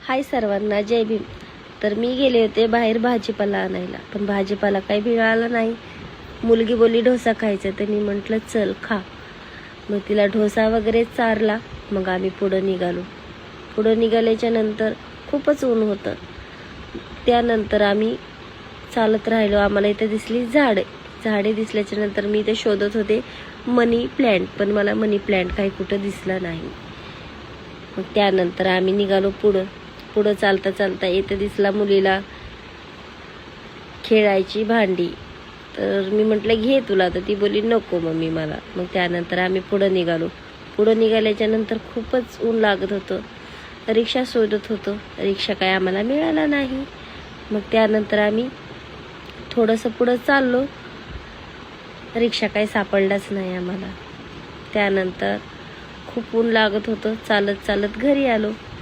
हाय सर्वांना, जय भीम. तर मी गेले होते बाहेर भाजीपाला आणायला, पण भाजीपाला काही मिळाला नाही. मुलगी बोलली डोसा खायचा, तर मी म्हटलं चल खा. मग तिला डोसा वगैरे चारला. मग आम्ही पुढं निघालो. पुढं निघाल्याच्या नंतर खूपच ऊन होतं. त्यानंतर आम्ही चालत राहिलो. आम्हाला इथे दिसली झाडे दिसल्याच्या नंतर मी इथे शोधत होते मनी प्लॅन्ट, पण मला मनी प्लॅन्ट काही कुठं दिसला नाही. मग त्यानंतर आम्ही निघालो पुढं चालता चालता इथे दिसला मुलीला खेळायची भांडी. तर मी म्हटलं घे तुला, तर ती बोली नको मम्मी मला. मग त्यानंतर आम्ही पुढं निघालो. पुढं निघाल्याच्या नंतर खूपच ऊन लागत होतं. रिक्षा शोधत होतो, रिक्षा काय आम्हाला मिळाला नाही. मग त्यानंतर आम्ही थोडंसं पुढं चाललो, रिक्षा काही सापडलाच नाही आम्हाला. त्यानंतर खूप ऊन लागत होतं. चालत चालत घरी आलो.